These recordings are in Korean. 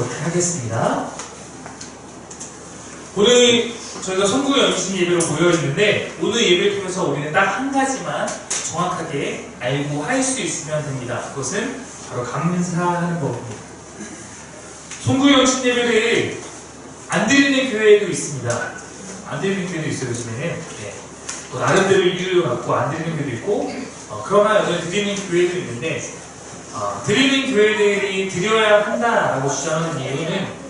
보도록 하겠습니다. 오늘 저희가 송구 영신 예배로 모여있는데 오늘 예배를 통해서 우리는 딱 한 가지만 정확하게 알고 할 수 있으면 됩니다. 그것은 바로 감사하는 법입니다. 송구 영신 예배를 안 드리는 교회도 있습니다. 안 드리는 교회도 있어요. 요즘에는 또 나름대로 이유를 갖고 안 드리는 교회도 있고 그러나 여전히 드리는 교회도 있는데 드리는 교회들이 드려야 한다라고 주장하는 이유는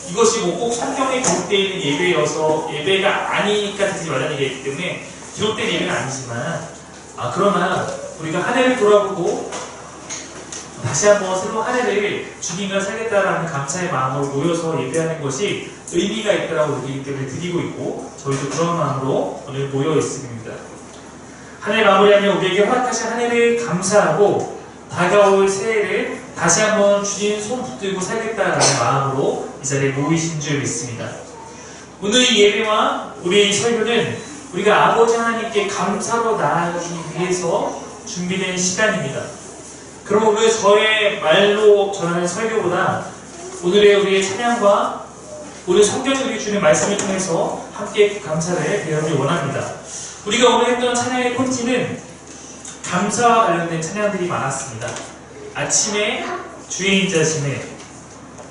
이것이 뭐 꼭 성경에 기록되어 있는 예배여서 예배가 아니니까 드리지 말라는 얘기이기 때문에 기록된 예배는 아니지만 그러나 우리가 한 해를 돌아보고 다시 한번 새로운 한 해를 주님과 살겠다라는 감사의 마음으로 모여서 예배하는 것이 의미가 있다고 느끼기 때문에 드리고 있고 저희도 그런 마음으로 오늘 모여 있습니다. 한 해 마무리하며 우리에게 허락하신 한 해를 감사하고 다가올 새해를 다시 한번 주님 손 붙들고 살겠다라는 마음으로 이 자리에 모이신 줄 믿습니다. 오늘 이 예배와 우리의 설교는 우리가 아버지 하나님께 감사로 나아가기 위해서 준비된 시간입니다. 그럼 오늘 저의 말로 전하는 설교보다 오늘의 우리의 찬양과 오늘 성경이 우리 주는 말씀을 통해서 함께 감사를 배우길 원합니다. 우리가 오늘 했던 찬양의 콘티는 감사와 관련된 찬양들이 많았습니다. 아침에 주의 인자심에,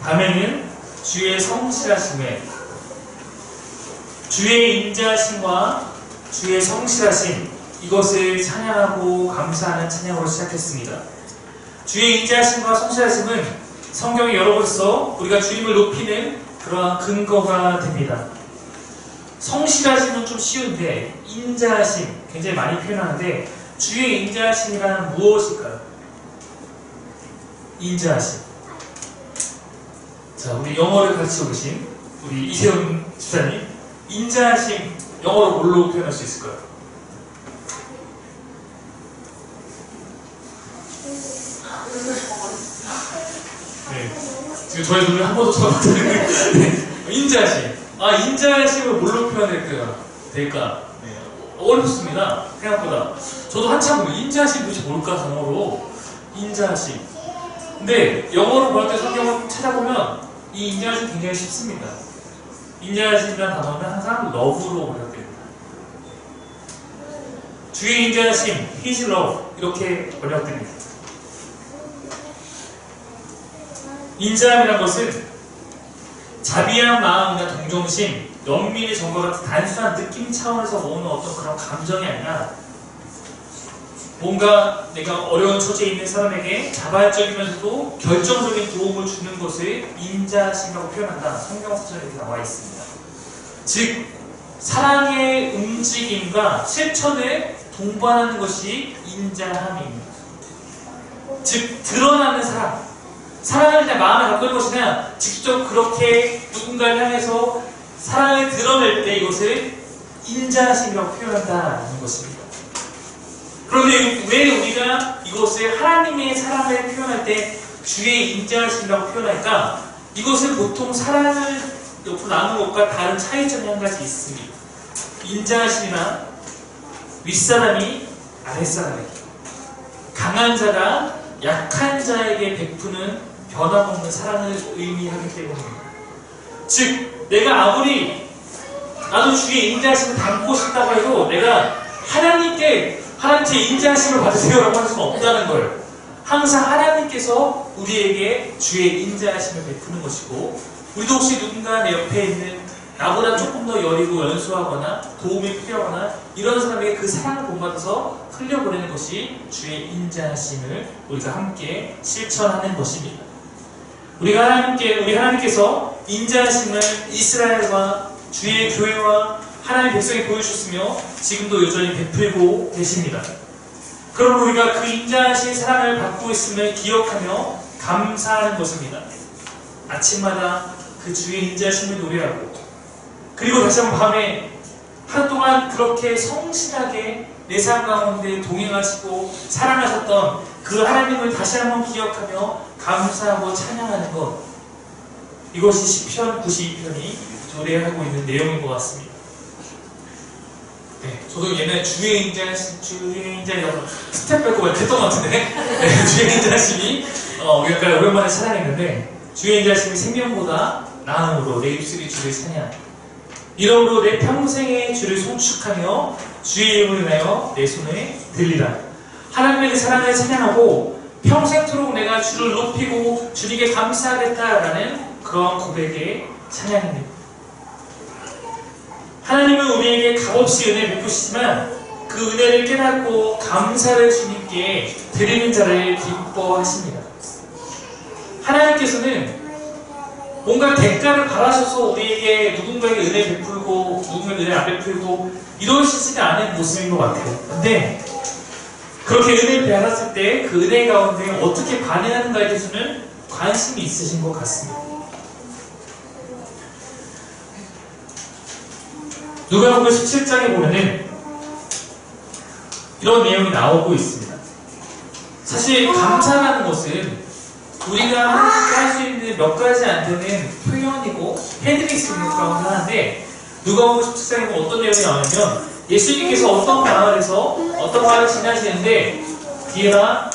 밤에는 주의 성실하심에, 주의 인자심과 주의 성실하심, 이것을 찬양하고 감사하는 찬양으로 시작했습니다. 주의 인자심과 성실하심은 성경에 여러 곳에서 우리가 주님을 높이는 그러한 근거가 됩니다. 성실하심은 좀 쉬운데 인자심 굉장히 많이 표현하는데 주의 인자심이란 무엇일까요? 인자심. 자, 우리 영어를 가르치고 계신 우리 이세훈 집사님, 인자심 영어로 뭘로 표현할 수 있을까요? 네, 지금 저희 눈을 한 번도 쳐다봤는데 인자심. 인자심을 뭘로 표현할까? 될까? 네, 어렵습니다. 생각보다. 저도 한참 인자심 도대체 뭘까? 영어로 인자심. 근데 영어로 볼 때 성경을 찾아보면 이 인자심 굉장히 쉽습니다. 인자심이라는 단어는 항상 love로 번역됩니다. 주의 인자심, His love 이렇게 번역됩니다. 인자함이란 것은 자비한 마음이나 동정심, 연민의 정과 같은 단순한 느낌 차원에서 모으는 어떤 그런 감정이 아니라 뭔가 내가 어려운 처지에 있는 사람에게 자발적이면서도 결정적인 도움을 주는 것을 인자심이라고 표현한다. 성경서전에 이렇게 나와 있습니다. 즉 사랑의 움직임과 실천을 동반하는 것이 인자함입니다. 즉 드러나는 사랑. 사랑을 그냥 마음에 갖고 있는 것이 아니라 직접 그렇게 누군가를 향해서 사랑을 드러낼 때 이것을 인자심이라고 표현한다는 것입니다. 그런데 왜 우리가 이것을 하나님의 사랑을 표현할 때 주의 인자심이라고 표현할까? 이것은 보통 사랑을 옆으로 나누는 것과 다른 차이점이 한 가지 있습니다. 인자심이란 윗사람이 아랫사람에게, 강한 자가 약한 자에게 베푸는 변함없는 사랑을 의미하기 때문입니다. 즉 내가 아무리 나도 주의 인자심을 담고 싶다고 해도 내가 하나님께 인자심을 받으세요라고 할 수는 없다는 거예요. 항상 하나님께서 우리에게 주의 인자심을 베푸는 것이고 우리도 혹시 누군가 내 옆에 있는 나보다 조금 더 여리고 연소하거나 도움이 필요하거나 이런 사람에게 그 사랑을 본받아서 흘려보내는 것이 주의 인자심을 우리가 함께 실천하는 것입니다. 우리 하나님께서 인자심을 이스라엘과 주의 교회와 하나님의 백성이 보여주셨으며 지금도 여전히 베풀고 계십니다. 그럼 우리가 그 인자하신 사랑을 받고 있음을 기억하며 감사하는 것입니다. 아침마다 그 주의 인자하심을 노래하고 그리고 다시 한번 밤에 하루 동안 그렇게 성실하게 내 삶 가운데 동행하시고 사랑하셨던 그 하나님을 다시 한번 기억하며 감사하고 찬양하는 것, 이것이 시편 92편이 노래하고 있는 내용인 것 같습니다. 네, 저도 옛날에 주의 인자라고 스텝 밟고 했던 것 같은데 주의 인자심이 우리가 오랜만에 찬양했는데 주의 인자하심이 생명보다 나음으로 내 입술이 주를 찬양. 이러므로 내 평생에 주를 송축하며 주의 이름을 인하여 내 손을 들리라. 하나님의 사랑을 찬양하고 평생토록 내가 주를 높이고 주님께 감사하겠다라는 그런 고백의 찬양입니다. 하나님은 우리에게 값없이 은혜를 베푸시지만 그 은혜를 깨닫고 감사를 주님께 드리는 자를 기뻐하십니다. 하나님께서는 뭔가 대가를 바라셔서 우리에게 누군가에게 은혜 베풀고 누군가에게 은혜 안 베풀고 이러시지는 않은 모습인 것 같아요. 근데 그렇게 은혜를 받았을 때 그 은혜 가운데 어떻게 반응하는가에 대해서는 관심이 있으신 것 같습니다. 누가복음 17장에 보면은 이런 내용이 나오고 있습니다. 사실 감사라는 것은 우리가 할 수 있는 몇 가지 안 되는 표현이고 해드릴 수 있는 그런 하나인데 누가복음 17장에 보면 어떤 내용이 나오냐면 예수님께서 어떤 마을을 지나시는데 뒤에가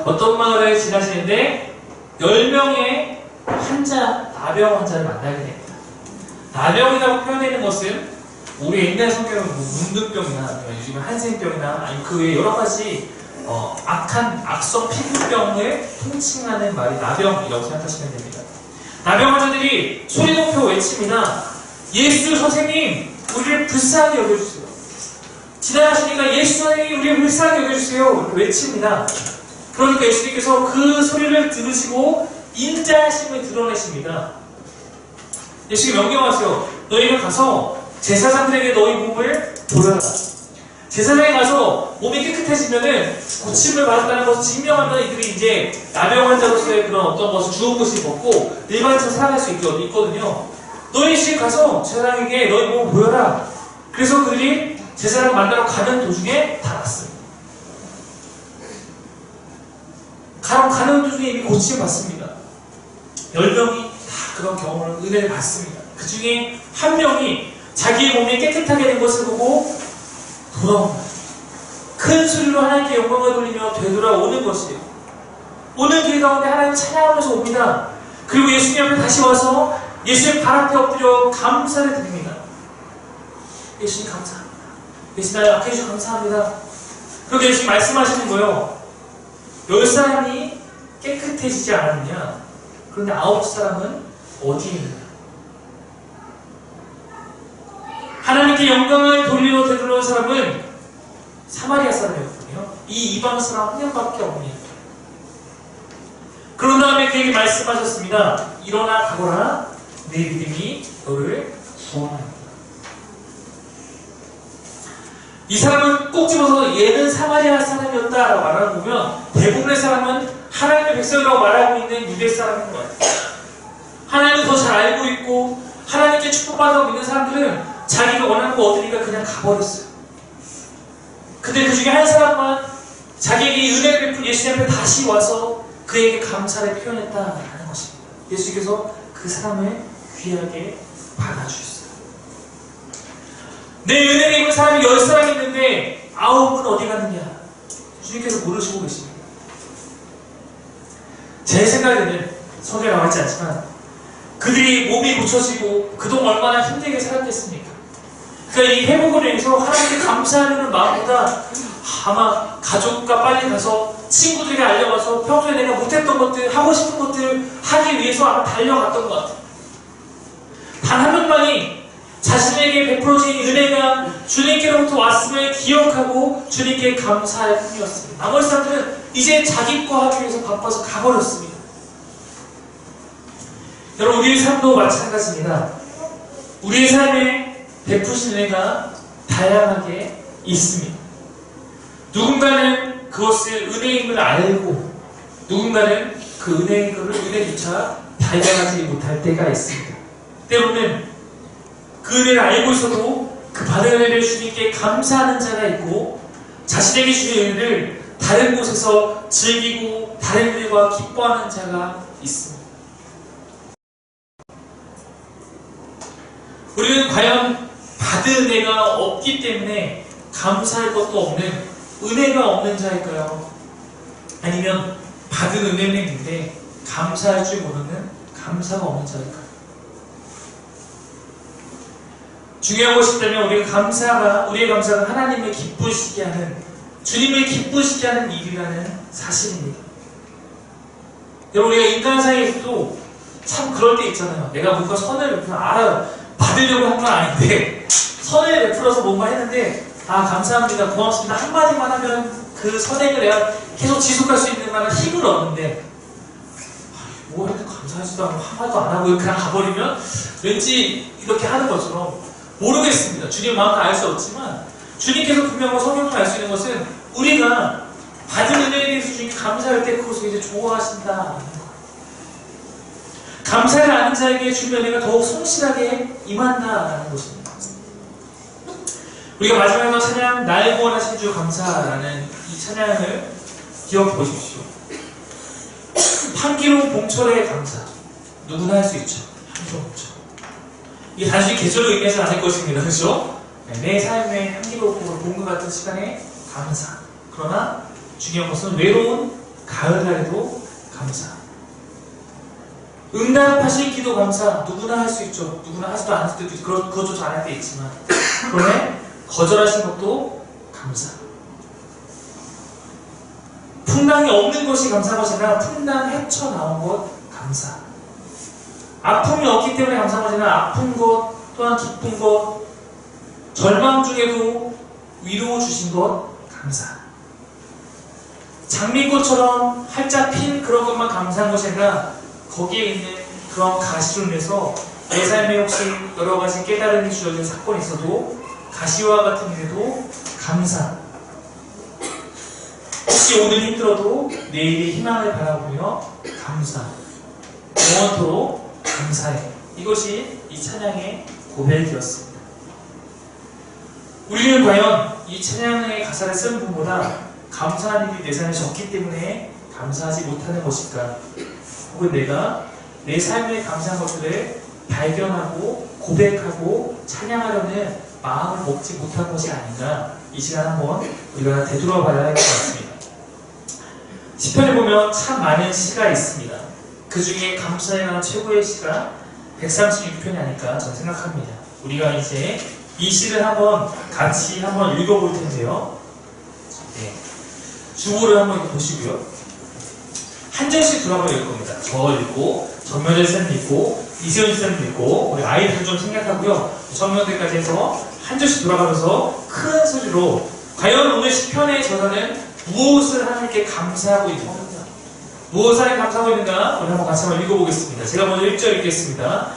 어떤 마을을 지나시는데 10명의 나병 환자를 만나게 됩니다. 나병이라고 표현되는 것은 우리 옛날 성경은 문둥병이나 요즘 한센병이나 아니면 그 외에 여러 가지 악한 악성 피부병을 통칭하는 말이 나병이라고 생각하시면 됩니다. 나병 환자들이 소리 높여 외칩니다. 예수 선생님, 우리를 불쌍하게 여겨주세요. 지나가시니까 예수 선생님, 우리를 불쌍하게 여겨주세요. 외칩니다. 그러니까 예수님께서 그 소리를 들으시고 인자하심을 드러내십니다. 예수님이 명령하세요. 너희는 가서 제사장들에게 너희 몸을 보여라. 제사장에 가서 몸이 깨끗해지면은 고침을 받았다는 것을 증명하면 이들이 이제 나병 환자로서의 그런 어떤 것을 좋은 것을 먹고 일반적으로 살아갈 수 있거든요. 너희 집 가서 제사장에게 너희 몸을 보여라. 그래서 그들이 제사장을 만나러 가는 도중에 다 났습니다. 가는 도중에 이미 고침을 받습니다. 10명이 다 그런 경험을 은혜를 받습니다. 그 중에 한 명이 자기의 몸이 깨끗하게 된 것을 보고 돌아옵니다. 큰 소리로 하나님께 영광을 돌리며 되돌아오는 것이에요. 오는 길 가운데 하나님 찬양하면서 옵니다. 그리고 예수님 앞에 다시 와서 예수님 발 앞에 엎드려 감사를 드립니다. 예수님 감사합니다. 예수님 나를 아껴 주셔서 감사합니다. 그렇게 예수님 말씀하시는 거예요. 10사람이 깨끗해지지 않았느냐? 그런데 9사람은 어디에 있느냐? 하나님께 영광을 돌리러 되돌아온 사람은 사마리아 사람이었거든요. 이 이방 사람 한 명밖에 없습니다. 그런 다음에 그에게 말씀하셨습니다. 일어나 가거라. 내 믿음이 너를 구원하였다. 이 사람은 꼭 집어서 얘는 사마리아 사람이었다라고 말하는 보면 대부분의 사람은 하나님의 백성이라고 말하고 있는 유대 사람인 것 같아요. 하나님을 더 잘 알고 있고 하나님께 축복받아고 있는 사람들은 자기가 원하는 거 얻으니까 그냥 가버렸어요. 근데 그 중에 한 사람만 자기에게 은혜를 베푼 예수님 앞에 다시 와서 그에게 감사를 표현했다는 것입니다. 예수님께서 그 사람을 귀하게 받아주셨어요. 내 은혜를 입은 사람이 10사람이 있는데 9은 어디 갔느냐? 주님께서 모르시고 계십니다. 제 생각에는 성경에 나와 있지 않지만 그들이 몸이 고쳐지고 그동안 얼마나 힘들게 살았겠습니까? 그러니까 이 회복을 위해서 하나님께 감사하는 마음보다 아마 가족과 빨리 가서 친구들에게 알려가서 평소에 내가 못했던 것들, 하고 싶은 것들 하기 위해서 아마 달려갔던 것 같아요. 단 한 명만이 자신에게 베풀어진 은혜가 주님께로부터 왔음을 기억하고 주님께 감사할 뿐이었습니다. 나머지 사람들은 이제 자기 거 하기 위해서 바빠서 가버렸습니다. 여러분, 우리의 삶도 마찬가지입니다. 우리의 삶에 베푸신 은혜가 다양하게 있습니다. 누군가는 그것을 은혜임을 알고 누군가는 그 은혜조차 발견하지 못할 때가 있습니다. 때로는 그 은혜를 알고 있어도 그 받은 은혜를 주님께 감사하는 자가 있고 자신에게 주신 은혜를 다른 곳에서 즐기고 다른 은혜와 기뻐하는 자가 있습니다. 우리는 과연 받은 은혜가 없기 때문에 감사할 것도 없는 은혜가 없는 자일까요? 아니면 받은 받은 은혜는 있는데 감사할 줄 모르는 감사가 없는 자일까요? 중요한 것이 있다면 우리의 감사가 하나님을 기쁘시게 하는, 주님을 기쁘시게 하는 일이라는 사실입니다. 여러분, 우리가 인간사이에서도 참 그럴 때 있잖아요. 내가 뭔가 선을 베풀어 받으려고 한 건 아닌데 선을 베풀어서 뭔가 했는데 감사합니다, 고맙습니다 한마디만 하면 그 선행을 내가 계속 지속할 수 있는 만한 힘을 얻는데 뭐 해도 감사하지도 않고 한마디도 안 하고 그냥 가버리면 왠지 이렇게 하는 것처럼, 모르겠습니다. 주님 마음을 알 수 없지만 주님께서 분명히 성경을 알 수 있는 것은 우리가 받은 은혜에 대해서 주님께 감사할 때 그것을 이제 좋아하신다. 감사를 아는 자에게 주님의 은혜가 더욱 성실하게 임한다라는 것입니다. 우리가 마지막으로 찬양 날 구원하신 주 감사라는 이 찬양을 기억해 보십시오. 향기로운 봉철의 감사, 누구나 할 수 있죠. 향기로운 봉철. 이게 단순히 계절을 의미하지 않을 것입니다. 그렇죠? 내 삶의 향기롭고 봄과 같은 시간에 감사. 그러나 중요한 것은 외로운 가을날에도 감사. 응답하신 기도 감사. 누구나 할 수 있죠. 누구나 하지도 않을 때도 있고 그것조차 안 할 때 있지만, 그러나 거절하신 것도 감사. 풍랑이 없는 것이 감사한 것이 아니라 풍랑 헤쳐나온 것 감사. 아픔이 없기 때문에 감사한 것이 아니라 아픈 것 또한 기쁜 것, 절망 중에도 위로 주신 것 감사. 장미꽃처럼 활짝 핀 그런 것만 감사한 것이 아니라 거기에 있는 그런 가시로 인해서 내 삶에 혹시 여러 가지 깨달음이 주어진 사건이 있어도 가시와 같은 일에도 감사. 혹시 오늘 힘들어도 내일의 희망을 바라보며 감사. 영원토록 감사해. 이것이 이 찬양의 고백이었습니다. 우리는 과연 이 찬양의 가사를 쓴 분보다 감사한 일이 내 삶에 적기 때문에 감사하지 못하는 것일까? 혹은 내가 내 삶에 감사한 것들을 발견하고 고백하고 찬양하려는 마음을 먹지 못한 것이 아닌가? 이 시간 한번 우리가 되돌아봐야 할 것 같습니다. 시편에 보면 참 많은 시가 있습니다. 그 중에 감사에 관한 최고의 시가 136편이 아닐까 저는 생각합니다. 우리가 이제 이 시를 같이 한번 읽어볼 텐데요. 네. 주보를 한번 보시고요. 한 절씩 돌아가 읽을 겁니다. 저 읽고, 전면대 쌤 읽고, 이세훈 쌤 읽고, 우리 아이들 좀 생략하고요. 전면대까지 해서 한 절씩 돌아가면서 큰 소리로 과연 오늘 시편의 저자는 무엇을 하나님께 감사하고 있는가? 무엇을 하나님께 감사하고 있는가? 우리 한번 같이 한번 읽어보겠습니다. 제가 먼저 1절 읽겠습니다.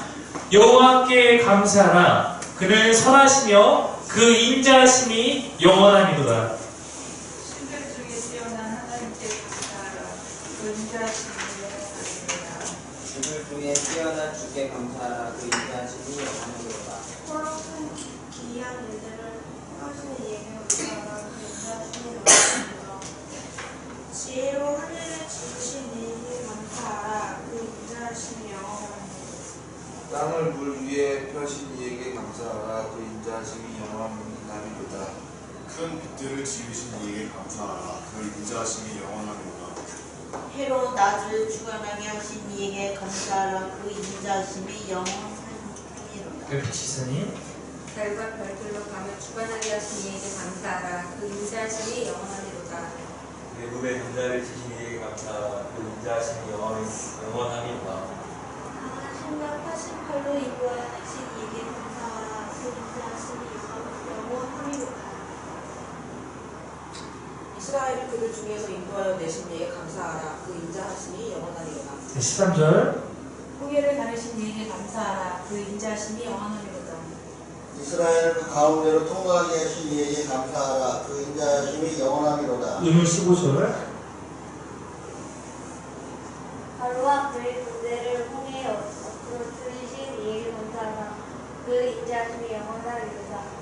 여호와께 감사하라. 그는 선하시며 그 인자하심이 영원함이로다. 신들 중에 뛰어난 하나님께 감사하라. 그 인자하심이 영원함이로다. 주들 중에 뛰어난 주께 감사하라. 그 인자하심이 영원함이로다. 허락한 기이한 일들을 하시는 이에게 감사하라. 그 인자하심이 영원함이로다. 지혜로 하늘을 지으신 이에게 감사하라. 그 인자하심이 영원함이로다. 땅을 물 위에 펴신 이에게 감사하라. 그 인자하심이 영원함이로다. 큰 빛들을 지으신 이에게 감사하라. 그 인자하심이 영원함이로다. 해로 낮을 주관하게 하신 이에게 감사하라. 그 인자하심이 영원함이로다. 별빛이사님. 별과 별들로 밤을 주관하게 하신 이에게 감사하라. 그 인자하심이 영원함이로다. 애굽의 군자를 지신 이에게 감사하라. 그 인자하심이 영원함이로다. 강하신 88로 인도하신 이에게 감사하라. 그 인자하심이 영원함이로다. 이스라엘을 그들 중에서 인도하여 내신 이에게 감사하라. 그 인자하심이 영원하리로다. 13절. 홍해를 가르신 이에게 감사하라. 그 인자하심이 영원함이로다. 이스라엘을 그 가운데로 통과하게 하신 이에게 감사하라. 그 인자하심이 영원함이로다. 의문 15절. 바로와 그의 군대를 홍해 앞으로 들이신 이에게 감사하라. 그 인자하심이 영원하리로다.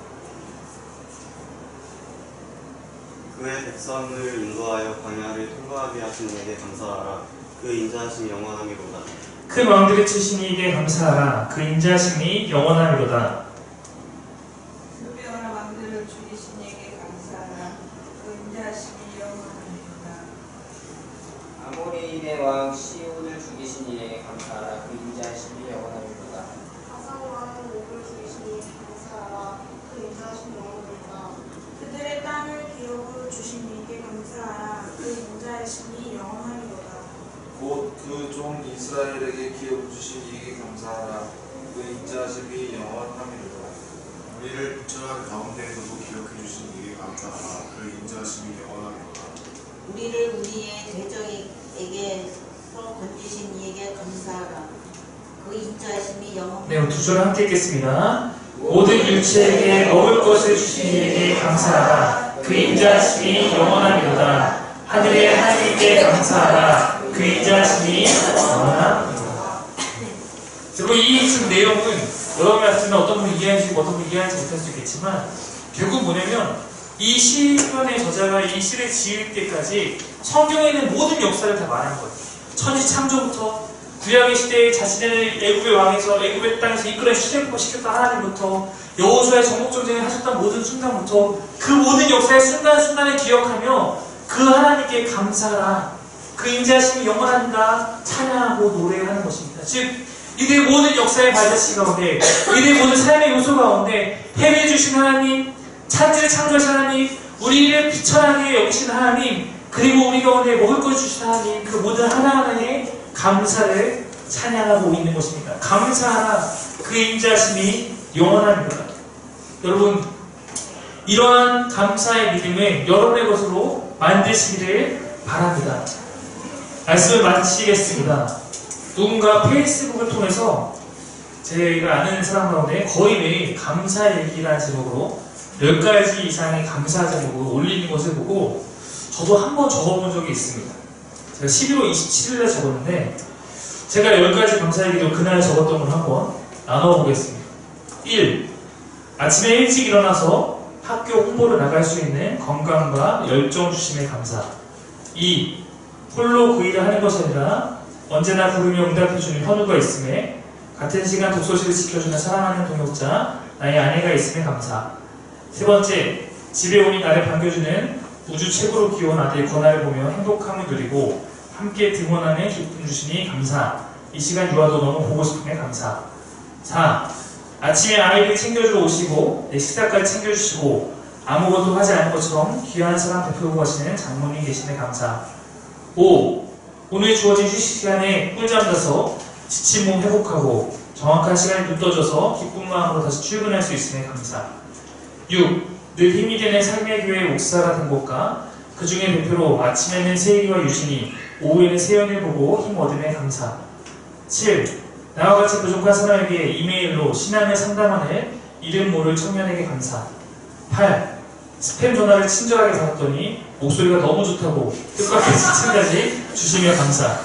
그의 백성을 인도하여 광야를 통과하게 하신 이에게 감사하라. 그 인자하심이 영원함이로다. 큰 왕들을 치신 이에게 감사하라. 그 인자하심이 영원함이로다. 수비어나 왕들을 죽이신 이에게 감사하라. 그 인자하심이 영원함이로다. 아모리인의 그 종 이스라엘에게 기업 주신 이에게 감사하라. 그 인자하심이 영원함이로다. 우리를 부천한 가운데에서도 기억해 주신 이에게 감사하라. 그 인자하심이 영원하리로다. 우리를 우리의 대적에게서 건지신 이에게 감사하라. 그 인자하심이 영원하리로다. 네, 두 줄 함께 읽겠습니다. 모든 육체에게 먹을 것을 주신 이에게 감사하라. 그 인자하심이 영원하리로다. 하늘의 하나님께 감사하라. 그 인자하심이 영원하리로다. 여러분, 이 지금 내용은 여러분이 봤을 때는 어떤 분이 이해할 수 있고 어떤 분이 이해하지 못할 수 있겠지만 결국 뭐냐면 이 시편의 저자가 이 시를 지을 때까지 성경에 있는 모든 역사를 다 말하는 거예요. 천지 창조부터 구약의 시대에 자신을 애굽의 왕에서 애굽의 땅에서 이끌어 시켰던 하나님부터 여호수아의 정복 전쟁을 하셨던 모든 순간부터 그 모든 역사의 순간순간을 기억하며 그 하나님께 감사하라. 그 인자하심이 영원한다 찬양하고 노래하는 것입니다. 즉 이들의 모든 역사의 발자취 가운데 이들의 모든 삶의 요소 가운데 해외 주신 하나님, 천지를 창조하신 하나님, 우리를 비천하게 여기신 하나님, 그리고 우리 가운데 먹을 것 주신 하나님, 그 모든 하나하나의 감사를 찬양하고 있는 것입니다. 감사하라. 그 인자심이 영원합니다. 여러분, 이러한 감사의 믿음을 여러분의 것으로 만드시기를 바랍니다. 말씀을 마치겠습니다. 누군가 페이스북을 통해서 제가 아는 사람 가운데 거의 매일 감사 얘기라는 제목으로 10가지 이상의 감사 제목을 올리는 것을 보고 저도 한번 적어본 적이 있습니다. 제가 11월 27일에 적었는데 제가 10가지 감사 얘기도 그날 적었던 걸 한번 나눠보겠습니다. 1. 아침에 일찍 일어나서 학교 홍보를 나갈 수 있는 건강과 열정 주심에 감사. 2. 홀로 그 일을 하는 것이 아니라 언제나 부르며 응답해주는 현우가 있음에 같은 시간 독서실을 지켜주는 사랑하는 동역자 나의 아내가 있음에 감사. 3번째, 집에 오니 나를 반겨주는 우주 최고로 귀여운 아들 권아를 보며 행복함을 누리고 함께 등원하는 기쁨 주시니 감사. 이 시간 유아도 너무 보고 싶음에 감사. 4. 아침에 아이들 챙겨주러 오시고 내 식사까지 챙겨주시고 아무것도 하지 않은 것처럼 귀한 사랑 베풀고 가시는 장모님 계심에 감사. 5. 오늘 주어진 휴식 시간에 꿀잠 자서 지친 몸 회복하고 정확한 시간에 눈 떠져서 기쁜 마음으로 다시 출근할 수 있음에 감사. 6. 늘 힘이 되는 삶의 교회 옥사가 된 것과 그 중에 대표로 아침에는 세일이와 유진이, 오후에는 세연을 보고 힘 얻음에 감사. 7. 나와 같이 부족한 사람에게 이메일로 신앙을 상담하는 이름 모를 청년에게 감사. 8. 스팸 전화를 친절하게 받았더니 목소리가 너무 좋다고 뜻밖의 칭찬까지 주시며 감사.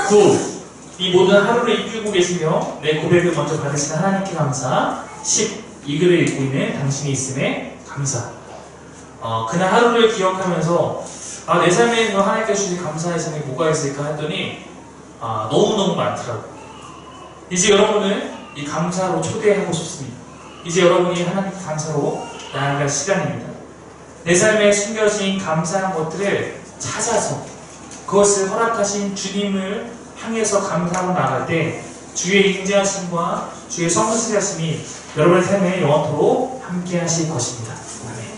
9. 이 모든 하루를 이끌고 계시며 내 고백을 먼저 받으시는 하나님께 감사. 10. 이 글을 읽고 있는 당신이 있음에 감사. 그날 하루를 기억하면서 내 삶에 하나님께 주신 감사의 점이 뭐가 있을까 했더니 너무너무 많더라고요. 이제 여러분을 이 감사로 초대하고 싶습니다. 이제 여러분이 하나님께 감사로 나아갈 시간입니다. 내 삶에 숨겨진 감사한 것들을 찾아서 그것을 허락하신 주님을 향해서 감사하고 나아갈 때 주의 인자하심과 주의 성실하심이 여러분의 삶에 영원토록 함께 하실 것입니다.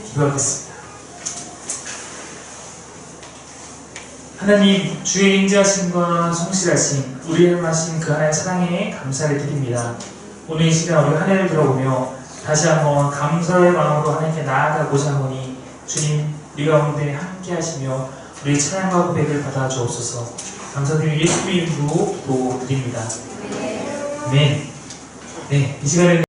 기도하겠습니다. 하나님, 주의 인자하심과 성실하심, 우리를 하신 그 하나의 사랑에 감사를 드립니다. 오늘 이 시간 우리 한 해를 들어보며 다시 한번 감사의 마음으로 하나님께 나아가고자 하오니 주님, 우리 가운데 함께 하시며 우리 찬양과 고백을 받아 주옵소서. 감사드리며 예수님의 이름으로 기도드립니다. 네. 이 시간에는